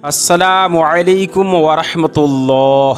আসসালামু আলাইকুম ওয়া রাহমাতুল্লাহ।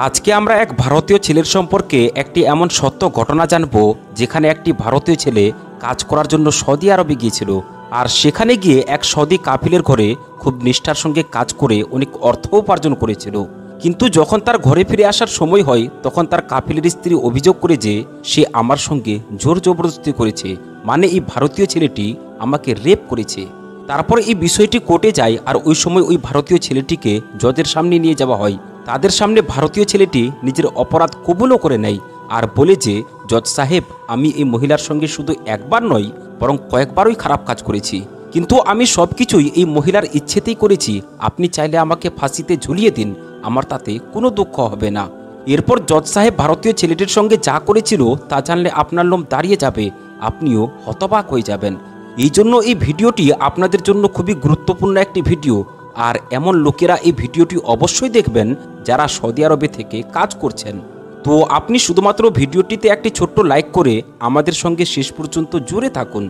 আজকে আমরা এক ভারতীয় ছেলের সম্পর্কে একটি এমন সত্য ঘটনা জানব, যেখানে একটি ভারতীয় ছেলে কাজ করার জন্য সৌদি আরবে গিয়েছিল। আর সেখানে গিয়ে এক সৌদি কাফিলের ঘরে খুব নিষ্ঠার সঙ্গে কাজ করে অনেক অর্থ উপার্জন করেছিল। কিন্তু যখন তার ঘরে ফিরে আসার সময় হয়, তখন তার কাফিলের স্ত্রী অভিযোগ করে যে সে আমার সঙ্গে জোর জবরদস্তি করেছে, মানে এই ভারতীয় ছেলেটি আমাকে রেপ করেছে। তারপর এই বিষয়টি কোর্টে যায়, আর ওই সময় ওই ভারতীয় ছেলেটিকে জজের সামনে নিয়ে যাওয়া হয়। তাদের সামনে ভারতীয় ছেলেটি নিজের অপরাধ কবুলও করে নেয় আর বলে যে, জজ সাহেব, আমি এই মহিলার সঙ্গে শুধু একবার নয় বরং কয়েকবারই খারাপ কাজ করেছি, কিন্তু আমি সব কিছুই এই মহিলার ইচ্ছেতেই করেছি। আপনি চাইলে আমাকে ফাঁসিতে ঝুলিয়ে দিন, আমার তাতে কোনো দুঃখ হবে না। এরপর জজ সাহেব ভারতীয় ছেলেটির সঙ্গে যা করেছিল তা জানলে আপনার লোম দাঁড়িয়ে যাবে, আপনিও হতবাক হয়ে যাবেন। এই জন্য এই ভিডিওটি আপনাদের জন্য খুবই গুরুত্বপূর্ণ একটি ভিডিও। আর এমন লোকেরা এই ভিডিওটি অবশ্যই দেখবেন যারা সৌদি আরবে থেকে কাজ করছেন। তো আপনি শুধুমাত্র ভিডিওটিতে একটি ছোট্ট লাইক করে আমাদের সঙ্গে শেষ পর্যন্ত জুড়ে থাকুন।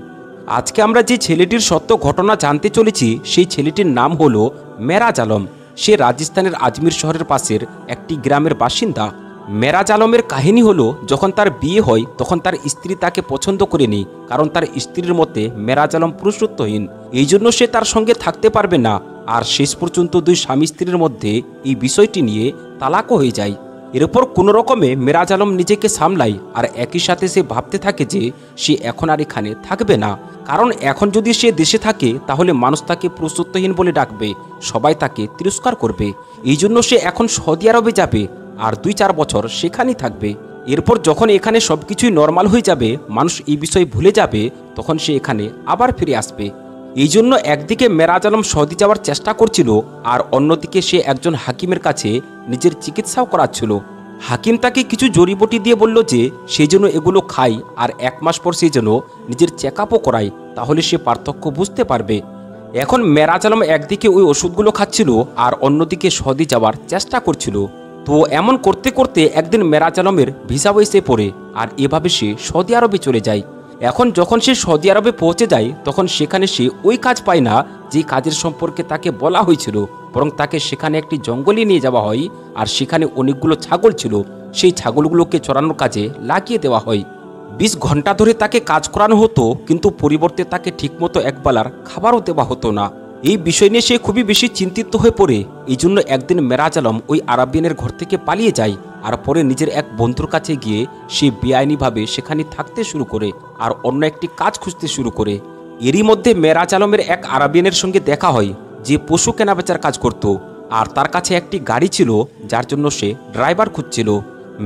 আজকে আমরা যে ছেলেটির সত্য ঘটনা জানতে চলেছি, সেই ছেলেটির নাম হলো মেরাজ আলম। সে রাজস্থানের আজমির শহরের পাশের একটি গ্রামের বাসিন্দা। মেরাজ আলমের কাহিনী হলো, যখন তার বিয়ে হয় তখন তার স্ত্রী তাকে পছন্দ করেনি, কারণ তার স্ত্রীর মতে মেরাজ আলম পুরুষত্বহীন, এই জন্য সে তার সঙ্গে থাকতে পারবে না। আর শেষ পর্যন্ত দুই স্বামী স্ত্রীর মধ্যে এই বিষয়টি নিয়ে তালাকও হয়ে যায়। এরপর কোনো রকমে মেরাজ আলম নিজেকে সামলায়, আর একই সাথে সে ভাবতে থাকে যে সে এখন আর এখানে থাকবে না, কারণ এখন যদি সে দেশে থাকে তাহলে মানুষ তাকে পুরুষত্বহীন বলে ডাকবে, সবাই তাকে তিরস্কার করবে। এই জন্য সে এখন সৌদি আরবে যাবে আর 2-4 বছর সেখানেই থাকবে। এরপর যখন এখানে সবকিছুই নর্মাল হয়ে যাবে, মানুষ এই বিষয় ভুলে যাবে, তখন সে এখানে আবার ফিরে আসবে। এই জন্য একদিকে মেরাজ আলম সৌদি যাওয়ার চেষ্টা করছিল, আর অন্যদিকে সে একজন হাকিমের কাছে নিজের চিকিৎসাও করাচ্ছিল। হাকিম তাকে কিছু জড়িবুটি দিয়ে বলল যে সে যেন এগুলো খায়, আর 1 মাস পর সে যেন নিজের চেক আপও করায়, তাহলে সে পার্থক্য বুঝতে পারবে। এখন মেরাজ আলম একদিকে ওই ওষুধগুলো খাচ্ছিল আর অন্যদিকে সৌদি যাওয়ার চেষ্টা করছিল। তো এমন করতে করতে একদিন মেরাজ আলমের ভিসাও এসে পড়ে, আর এভাবে সে সৌদি আরবে চলে যায়। এখন যখন সে সৌদি আরবে পৌঁছে যায়, তখন সেখানে সে ওই কাজ পায় না যে কাজের সম্পর্কে তাকে বলা হয়েছিল, বরং তাকে সেখানে একটি জঙ্গলে নিয়ে যাওয়া হয়, আর সেখানে অনেকগুলো ছাগল ছিল। সেই ছাগলগুলোকে চড়ানোর কাজে লাগিয়ে দেওয়া হয়। 20 ঘন্টা ধরে তাকে কাজ করানো হতো, কিন্তু পরিবর্তে তাকে ঠিকমতো একবেলার খাবারও দেওয়া হতো না। এই বিষয় নিয়ে সে খুবই বেশি চিন্তিত হয়ে পড়ে। এই জন্য একদিন মেরাজ আলম ওই আরাবিয়ানের ঘর থেকে পালিয়ে যায়, আর পরে নিজের এক বন্ধুর কাছে গিয়ে সে বেআইনিভাবে সেখানে থাকতে শুরু করে আর অন্য একটি কাজ খুঁজতে শুরু করে। এরই মধ্যে মেরাজ আলমের এক আরাবিয়ানের সঙ্গে দেখা হয়, যে পশু কেনাবেচার কাজ করত, আর তার কাছে একটি গাড়ি ছিল, যার জন্য সে ড্রাইভার খুঁজছিল।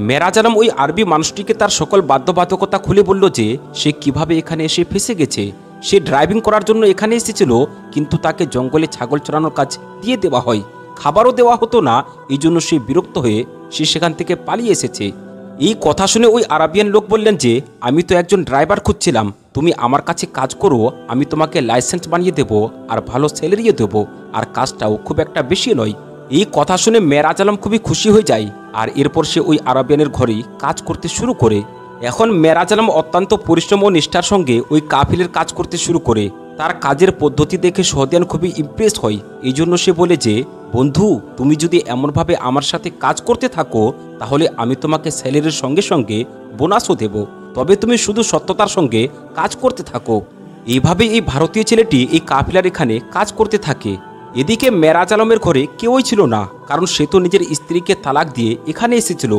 মেরাজ আলম ওই আরবি মানুষটিকে তার সকল বাধ্যবাধকতা খুলে বলল যে সে কিভাবে এখানে এসে ফেঁসে গেছে। সে ড্রাইভিং করার জন্য এখানে এসেছিল, কিন্তু তাকে জঙ্গলে ছাগল চড়ানোর কাজ দিয়ে দেওয়া হয়, খাবারও দেওয়া হতো না। এই জন্য সে বিরক্ত হয়ে সে সেখান থেকে পালিয়ে এসেছে। এই কথা শুনে ওই আরাবিয়ান লোক বললেন যে, আমি তো একজন ড্রাইভার খুঁজছিলাম, তুমি আমার কাছে কাজ করো, আমি তোমাকে লাইসেন্স বানিয়ে দেবো আর ভালো স্যালারিও দেবো, আর কাজটাও খুব একটা বেশি নয়। এই কথা শুনে মেরাজ আলম খুবই খুশি হয়ে যায়, আর এরপর সে ওই আরাবিয়ানের ঘরেই কাজ করতে শুরু করে। এখন মেরাজ আলম অত্যন্ত পরিশ্রম ও নিষ্ঠার সঙ্গে ওই কাফিলের কাজ করতে শুরু করে। তার কাজের পদ্ধতি দেখে সৌদিয়ান খুবই ইমপ্রেস হয়। এই জন্য সে বলে যে, বন্ধু, তুমি যদি এমনভাবে আমার সাথে কাজ করতে থাকো, তাহলে আমি তোমাকে স্যালারির সঙ্গে সঙ্গে বোনাসও দেব, তবে তুমি শুধু সততার সঙ্গে কাজ করতে থাকো। এইভাবে এই ভারতীয় ছেলেটি এই কাফিলার এখানে কাজ করতে থাকে। এদিকে মেরাজ আলমের ঘরে কেউই ছিল না, কারণ সে তো নিজের স্ত্রীকে তালাক দিয়ে এখানে এসেছিল,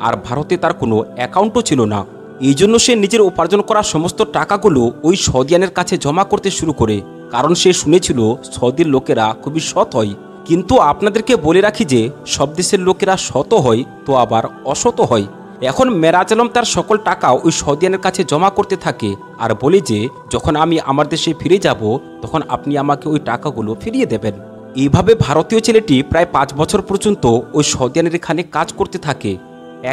আর ভারতে তার কোনো অ্যাকাউন্টও ছিল না। এই জন্য সে নিজের উপার্জন করা সমস্ত টাকাগুলো ওই সৌদিয়ানের কাছে জমা করতে শুরু করে, কারণ সে শুনেছিল সৌদির লোকেরা খুবই সৎ হয়। কিন্তু আপনাদেরকে বলে রাখি যে সব দেশের লোকেরা সৎ হয় তো আবার অসৎ হয়। এখন মেরাজ আলম তার সকল টাকা ওই সৌদিয়ানের কাছে জমা করতে থাকে, আর বলে যে যখন আমি আমার দেশে ফিরে যাব, তখন আপনি আমাকে ওই টাকাগুলো ফিরিয়ে দেবেন। এইভাবে ভারতীয় ছেলেটি প্রায় 5 বছর পর্যন্ত ওই সৌদিয়ানের এখানে কাজ করতে থাকে।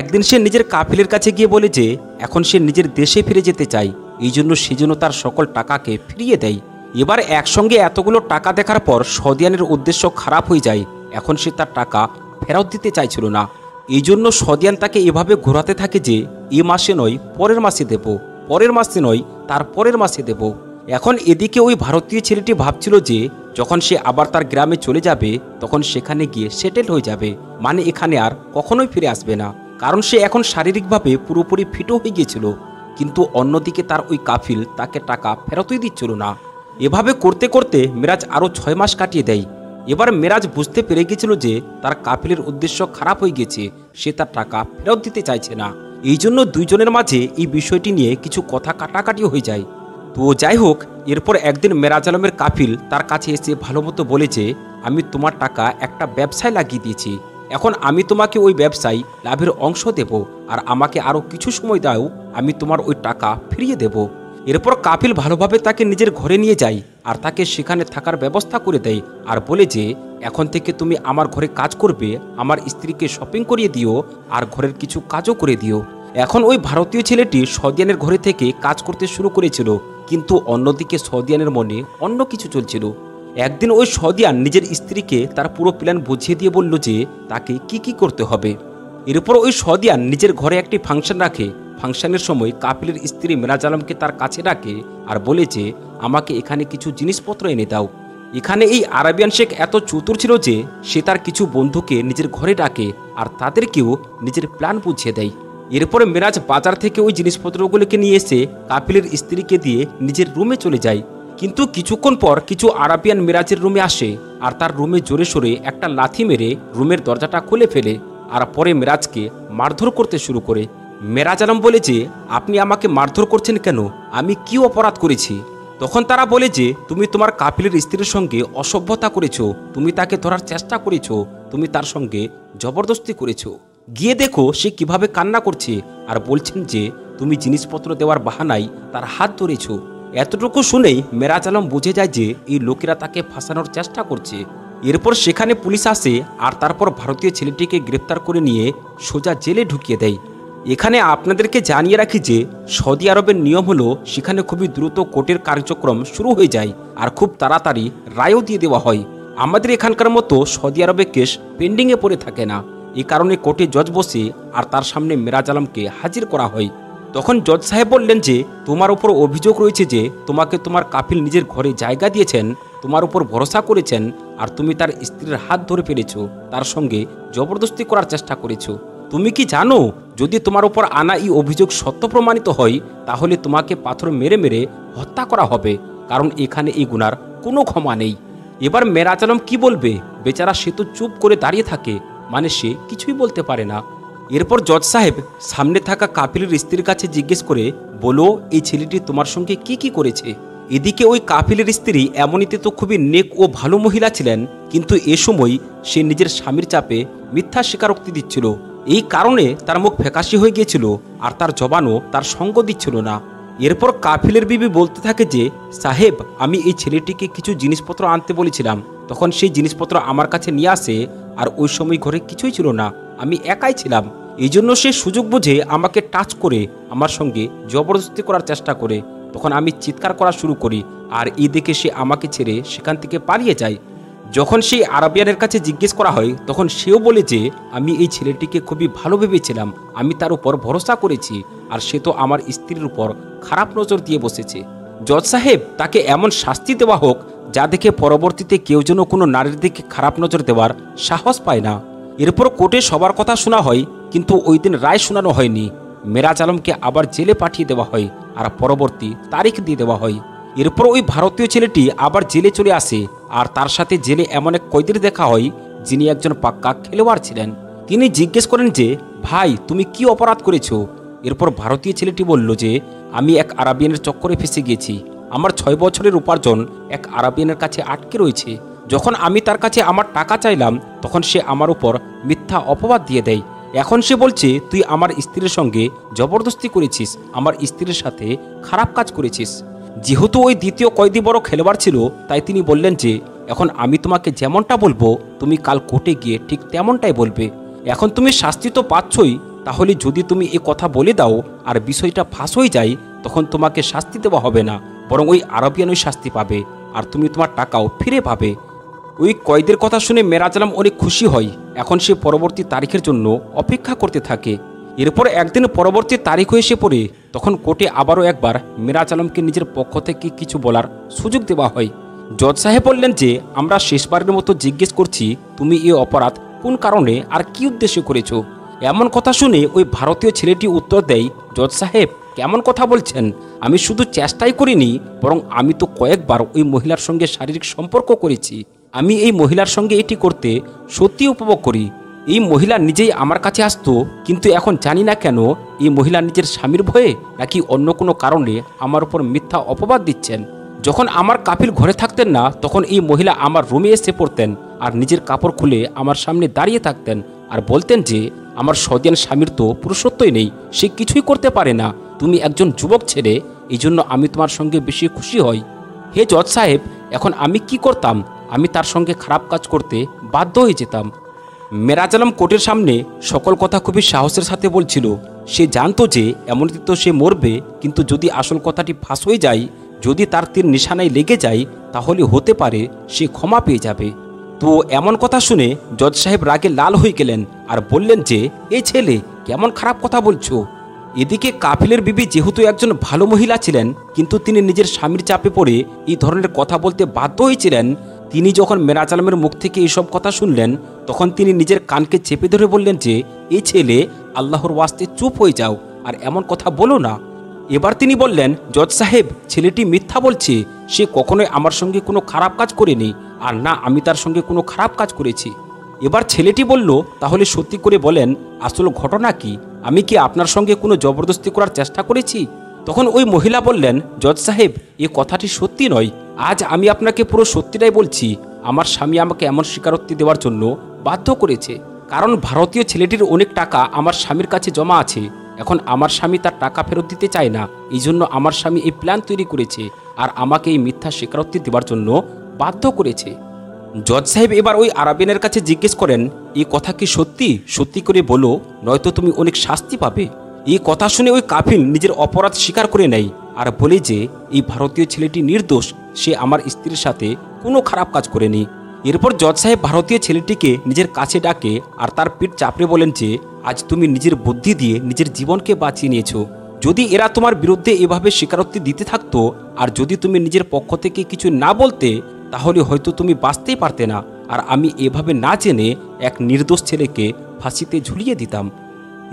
একদিন সে নিজের কাফিলের কাছে গিয়ে বলে যে এখন সে নিজের দেশে ফিরে যেতে চায়, এই জন্য সেজন্য তার সকল টাকাকে ফিরিয়ে দেয়। এবার একসঙ্গে এতগুলো টাকা দেখার পর সৌদিয়ানের উদ্দেশ্য খারাপ হয়ে যায়। এখন সে তার টাকা ফেরত দিতে চাইছিল না। এই জন্য সৌদিয়ান তাকে এভাবে ঘোরাতে থাকে যে এ মাসে নয় পরের মাসে দেব, পরের মাসে নয় তার পরের মাসে দেব। এখন এদিকে ওই ভারতীয় ছেলেটি ভাবছিল যে যখন সে আবার তার গ্রামে চলে যাবে তখন সেখানে গিয়ে সেটেল হয়ে যাবে, মানে এখানে আর কখনোই ফিরে আসবে না, কারণ সে এখন শারীরিকভাবে পুরোপুরি ফিটও হয়ে গিয়েছিল। কিন্তু অন্যদিকে তার ওই কাফিল তাকে টাকা ফেরতই দিচ্ছিল না। এভাবে করতে করতে মেরাজ আরও 6 মাস কাটিয়ে দেয়। এবার মেরাজ বুঝতে পেরে গেছিল যে তার কাফিলের উদ্দেশ্য খারাপ হয়ে গেছে, সে তার টাকা ফেরত দিতে চাইছে না। এই জন্য দুইজনের মাঝে এই বিষয়টি নিয়ে কিছু কথা কাটাকাটি হয়ে যায়। তো যাই হোক, এরপর একদিন মেরাজ আলমের কাফিল তার কাছে এসে ভালো মতো বলে যে আমি তোমার টাকা একটা ব্যবসায় লাগিয়ে দিয়েছি, এখন আমি তোমাকে ওই ব্যবসায় লাভের অংশ দেব, আর আমাকে আরও কিছু সময় দাও, আমি তোমার ওই টাকা ফিরিয়ে দেব। এরপর কাফিল ভালোভাবে তাকে নিজের ঘরে নিয়ে যায় আর তাকে সেখানে থাকার ব্যবস্থা করে দেয় আর বলে যে এখন থেকে তুমি আমার ঘরে কাজ করবে, আমার স্ত্রীকে শপিং করিয়ে দিও আর ঘরের কিছু কাজও করে দিও। এখন ওই ভারতীয় ছেলেটি সদিয়ানের ঘরে থেকে কাজ করতে শুরু করেছিল, কিন্তু অন্যদিকে সদিয়ানের মনে অন্য কিছু চলছিল। একদিন ওই সদিয়ান নিজের স্ত্রীকে তার পুরো প্ল্যান বুঝিয়ে দিয়ে বলল যে তাকে কি কি করতে হবে। এরপর ওই সদিয়ান নিজের ঘরে একটি ফাংশন রাখে। ফাংশনের সময় কাফিলের স্ত্রী মেরাজ আলমকে তার কাছে ডাকে আর বলে যে আমাকে এখানে কিছু জিনিসপত্র এনে দাও। এখানে এই আরাবিয়ান শেখ এত চতুর ছিল যে সে তার কিছু বন্ধুকে নিজের ঘরে ডাকে আর তাদেরকেও নিজের প্ল্যান বুঝিয়ে দেয়। এরপরে মেরাজ বাজার থেকে ওই জিনিসপত্রগুলোকে নিয়ে এসে কাফিলের স্ত্রীকে দিয়ে নিজের রুমে চলে যায়। কিন্তু কিছুক্ষণ পর কিছু আরাবিয়ান মেরাজের রুমে আসে আর তার রুমে জোরে সোরে একটা লাথি মেরে রুমের দরজাটা খুলে ফেলে আর পরে মেরাজকে মারধর করতে শুরু করে। মেরাজ আলম বলে যে আপনি আমাকে মারধর করছেন কেন, আমি কি অপরাধ করেছি? তখন তারা বলে যে তুমি তোমার কাফিলের স্ত্রীর সঙ্গে অসভ্যতা করেছো, তুমি তাকে ধরার চেষ্টা করেছো, তুমি তার সঙ্গে জবরদস্তি করেছো। গিয়ে দেখো সে কিভাবে কান্না করছে, আর বলছেন যে তুমি জিনিসপত্র দেওয়ার বাহানায় তার হাত ধরেছো। এতটুকু শুনেই মেরাজ আলম বুঝে যায় যে এই লোকেরা তাকে ফাঁসানোর চেষ্টা করছে। এরপর সেখানে পুলিশ আসে আর তারপর ভারতীয় ছেলেটিকে গ্রেপ্তার করে নিয়ে সোজা জেলে ঢুকিয়ে দেয়। এখানে আপনাদেরকে জানিয়ে রাখি যে সৌদি আরবের নিয়ম হলো সেখানে খুবই দ্রুত কোর্টের কার্যক্রম শুরু হয়ে যায় আর খুব তাড়াতাড়ি রায়ও দিয়ে দেওয়া হয়। আমাদের এখানকার মতো সৌদি আরবে কেস পেন্ডিংয়ে পড়ে থাকে না। এই কারণে কোর্টে জজ বসে আর তার সামনে মেরাজ আলমকে হাজির করা হয়। তখন জজ সাহেব বললেন যে তোমার উপর অভিযোগ রয়েছে যে তোমাকে তোমার কাফিল নিজের ঘরে জায়গা দিয়েছেন, তোমার উপর ভরসা করেছেন আর তুমি তার স্ত্রীর হাত ধরে ফেলেছো, তার সঙ্গে জবরদস্তি করার চেষ্টা করেছো। তুমি কি জানো যদি তোমার উপর আনা এই অভিযোগ সত্য প্রমাণিত হয় তাহলে তোমাকে পাথর মেরে মেরে হত্যা করা হবে, কারণ এখানে এই গুনার কোনো ক্ষমা নেই। এবার মেরাজ আলম কি বলবে? বেচারা সে তো চুপ করে দাঁড়িয়ে থাকে, মানে সে কিছুই বলতে পারে না। এরপর জজ সাহেব সামনে থাকা কাফিলের স্ত্রীর কাছে জিজ্ঞেস করে বলো এই ছেলেটি তোমার সঙ্গে কি কি করেছে। এদিকে ওই কাফিলের স্ত্রী এমনিতে তো খুবই নেক ও ভালো মহিলা ছিলেন, কিন্তু এ সময় সে নিজের স্বামীর চাপে মিথ্যা স্বীকারোক্তি দিচ্ছিল। এই কারণে তার মুখ ফ্যাকাশি হয়ে গিয়েছিল আর তার জবানও তার সঙ্গ দিচ্ছিল না। এরপর কাফিলের বিবি বলতে থাকে যে সাহেব আমি এই ছেলেটিকে কিছু জিনিসপত্র আনতে বলেছিলাম, তখন সেই জিনিসপত্র আমার কাছে নিয়ে আসে আর ওই সময় ঘরে কিছুই ছিল না, আমি একাই ছিলাম। এই জন্য সে সুযোগ বুঝে আমাকে টাচ করে আমার সঙ্গে জবরদস্তি করার চেষ্টা করে। তখন আমি চিৎকার করা শুরু করি আর এই দেখে সে আমাকে ছেড়ে সেখান থেকে পালিয়ে যায়। যখন সেই আরাবিয়ানের কাছে জিজ্ঞেস করা হয় তখন সেও বলে যে আমি এই ছেলেটিকে খুবই ভালো ভেবেছিলাম, আমি তার উপর ভরসা করেছি আর সে তো আমার স্ত্রীর উপর খারাপ নজর দিয়ে বসেছে। জজ সাহেব তাকে এমন শাস্তি দেওয়া হোক যা দেখে পরবর্তীতে কেউ যেন কোনো নারীর দিকে খারাপ নজর দেওয়ার সাহস পায় না। এরপর কোর্টে সবার কথা শোনা হয়, কিন্তু ওই দিন রায় শোনানো হয়নি। মেরাজ আলমকে আবার জেলে পাঠিয়ে দেওয়া হয় আর পরবর্তী তারিখ দিয়ে দেওয়া হয়। এরপর ওই ভারতীয় ছেলেটি আবার জেলে চলে আসে আর তার সাথে জেলে এমন এক কয়েদির দেখা হয় যিনি একজন পাক্কা খেলোয়াড় ছিলেন। তিনি জিজ্ঞেস করেন যে ভাই তুমি কি অপরাধ করেছো? এরপর ভারতীয় ছেলেটি বলল যে আমি এক আরাবিয়ানের চক্করে ফেসে গিয়েছি, আমার 6 বছরের উপার্জন এক আরাবিয়ানের কাছে আটকে রয়েছে। যখন আমি তার কাছে আমার টাকা চাইলাম তখন সে আমার উপর মিথ্যা অপবাদ দিয়ে দেয়। এখন সে বলছে তুই আমার স্ত্রীর সঙ্গে জবরদস্তি করেছিস, আমার স্ত্রীর সাথে খারাপ কাজ করেছিস। যেহেতু ওই দ্বিতীয় কয়েদি বড় খেলোয়াড় ছিল তাই তিনি বললেন যে এখন আমি তোমাকে যেমনটা বলবো তুমি কাল কোর্টে গিয়ে ঠিক তেমনটাই বলবে। এখন তুমি শাস্তি তো পাচ্ছই, তাহলে যদি তুমি এ কথা বলে দাও আর বিষয়টা ফাঁস হয়ে যায় তখন তোমাকে শাস্তি দেওয়া হবে না, বরং ওই আরবিয়ানই শাস্তি পাবে আর তুমি তোমার টাকাও ফিরে পাবে। ওই কয়েদের কথা শুনে মেরাজ আলম অনেক খুশি হয়। এখন সে পরবর্তী তারিখের জন্য অপেক্ষা করতে থাকে। এরপর একদিন পরবর্তী তারিখ এসে পড়ে। তখন কোর্টে আবারও একবার মিরাজ আলমকে নিজের পক্ষ থেকে কিছু বলার সুযোগ দেওয়া হয়। জজ সাহেব বললেন যে আমরা শেষবারের মতো জিজ্ঞেস করছি তুমি এই অপরাধ কোন কারণে আর কি উদ্দেশ্যে করেছো। এমন কথা শুনে ওই ভারতীয় ছেলেটি উত্তর দেয়, জজ সাহেব কেমন কথা বলছেন, আমি শুধু চেষ্টাই করিনি, বরং আমি তো কয়েকবার ওই মহিলার সঙ্গে শারীরিক সম্পর্ক করেছি। আমি এই মহিলার সঙ্গে এটি করতে সত্যি উপভোগ করি। এই মহিলা নিজেই আমার কাছে আসতো, কিন্তু এখন জানি না কেন এই মহিলা নিজের স্বামীর ভয়ে নাকি অন্য কোনো কারণে আমার উপর মিথ্যা অপবাদ দিচ্ছেন। যখন আমার কাফিল ঘরে থাকতেন না, তখন এই মহিলা আমার রুমে এসে পড়তেন আর নিজের কাপড় খুলে আমার সামনে দাঁড়িয়ে থাকতেন আর বলতেন যে আমার সদিয়ান স্বামীর তো পুরুষত্বই নেই, সে কিছুই করতে পারে না, তুমি একজন যুবক ছেলে, এই জন্য আমি তোমার সঙ্গে বেশি খুশি হই। হে জজ সাহেব, এখন আমি কি করতাম? আমি তার সঙ্গে খারাপ কাজ করতে বাধ্য হয়ে যেতাম। মিরাজ আলম কোর্টের সামনে সকল কথা খুবই সাহসের সাথে বলছিল। সে জানতো যে এমনিতে তো সে মরবে, কিন্তু যদি আসল কথাটি ফাঁস হয়ে যায়, যদি তার তীর নিশানায় লেগে যায়, তাহলে হতে পারে সে ক্ষমা পেয়ে যাবে। তো এমন কথা শুনে জজ সাহেব রাগে লাল হয়ে গেলেন আর বললেন যে এই ছেলে কেমন খারাপ কথা বলছো। এদিকে কাফিলের বিবি যেহেতু একজন ভালো মহিলা ছিলেন, কিন্তু তিনি নিজের স্বামীর চাপে পড়ে এই ধরনের কথা বলতে বাধ্য হয়েছিলেন। তিনি যখন মিরাজ আলমের মুখ থেকে এইসব কথা শুনলেন, তখন তিনি নিজের কানকে চেপে ধরে বললেন যে এই ছেলে, আল্লাহর ওয়াস্তে চুপ হয়ে যাও আর এমন কথা বলো না। এবার তিনি বললেন, জজ সাহেব ছেলেটি মিথ্যা বলছে, সে কখনোই আমার সঙ্গে কোনো খারাপ কাজ করেনি, আর না আমি তার সঙ্গে কোনো খারাপ কাজ করেছি। এবার ছেলেটি বলল, তাহলে সত্যি করে বলেন আসল ঘটনা কি, আমি কি আপনার সঙ্গে কোনো জবরদস্তি করার চেষ্টা করেছি? তখন ওই মহিলা বললেন, জজ সাহেব এ কথাটি সত্যি নয়, আজ আমি আপনাকে পুরো সত্যিটাই বলছি। আমার স্বামী আমাকে এমন স্বীকারোক্তি দেওয়ার জন্য বাধ্য করেছে, কারণ ভারতীয় ছেলেটির অনেক টাকা আমার স্বামীর কাছে জমা আছে। এখন আমার স্বামী তার টাকা ফেরত দিতে চায় না, এই জন্য আমার স্বামী এই প্ল্যান তৈরি করেছে আর আমাকে এই মিথ্যা স্বীকারোক্তি দেওয়ার জন্য বাধ্য করেছে। জজ সাহেব এবার ওই আরাবিয়ানের কাছে জিজ্ঞেস করেন, এই কথা কি সত্যি? সত্যি করে বলো, নয়তো তুমি অনেক শাস্তি পাবে। এই কথা শুনে ওই কাফিল নিজের অপরাধ স্বীকার করে নেয় আর বলে যে এই ভারতীয় ছেলেটি নির্দোষ, সে আমার স্ত্রীর সাথে কোনো খারাপ কাজ করেনি। এরপর জজ সাহেব ভারতীয় ছেলেটিকে নিজের কাছে ডাকে আর তার পিঠ চাপড়ে বলেন যে আজ তুমি নিজের বুদ্ধি দিয়ে নিজের জীবনকে বাঁচিয়ে নিয়েছো। যদি এরা তোমার বিরুদ্ধে এভাবে স্বীকারোক্তি দিতে থাকতো আর যদি তুমি নিজের পক্ষ থেকে কিছু না বলতে, তাহলে হয়তো তুমি বাঁচতেই পারতে না, আর আমি এভাবে না জেনে এক নির্দোষ ছেলেকে ফাঁসিতে ঝুলিয়ে দিতাম।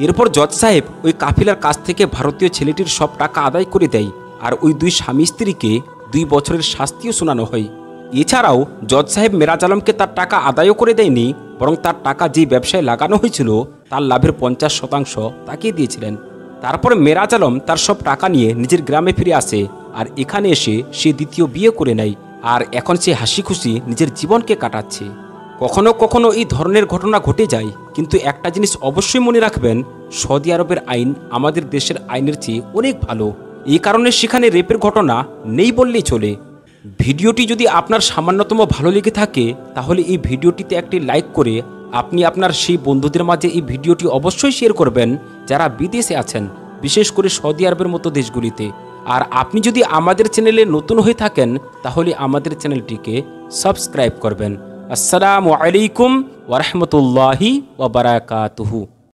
এরপর জজ সাহেব ওই কাফিলার কাছ থেকে ভারতীয় ছেলেটির সব টাকা আদায় করে দেয় আর ওই দুই স্বামী স্ত্রীকে 2 বছরের শাস্তিও শোনানো হয়। এছাড়াও জজ সাহেব মিরাজ আলমকে তার টাকা আদায়ও করে দেয়নি, বরং তার টাকা যে ব্যবসায় লাগানো হয়েছিল তার লাভের 50% তাকে দিয়েছিলেন। তারপর মিরাজ আলম তার সব টাকা নিয়ে নিজের গ্রামে ফিরে আসে আর এখানে এসে সে দ্বিতীয় বিয়ে করে নেয় আর এখন সে হাসি খুশি নিজের জীবনকে কাটাচ্ছে। কখনো কখনো এই ধরনের ঘটনা ঘটে যায়, কিন্তু একটা জিনিস অবশ্যই মনে রাখবেন, সৌদি আরবের আইন আমাদের দেশের আইনের চেয়ে অনেক ভালো। এই কারণে সেখানে রেপের ঘটনা নেই বললেই চলে। ভিডিওটি যদি আপনার সামান্যতম ভালো লেগে থাকে, তাহলে এই ভিডিওটিতে একটি লাইক করে আপনি আপনার সেই বন্ধুদের মাঝে এই ভিডিওটি অবশ্যই শেয়ার করবেন যারা বিদেশে আছেন, বিশেষ করে সৌদি আরবের মতো দেশগুলিতে। আর আপনি যদি আমাদের চ্যানেলে নতুন হয়ে থাকেন, তাহলে আমাদের চ্যানেলটিকে সাবস্ক্রাইব করবেন। আসসালামু আলাইকুম ওয়া রাহমাতুল্লাহি ওয়া বারাকাতুহু।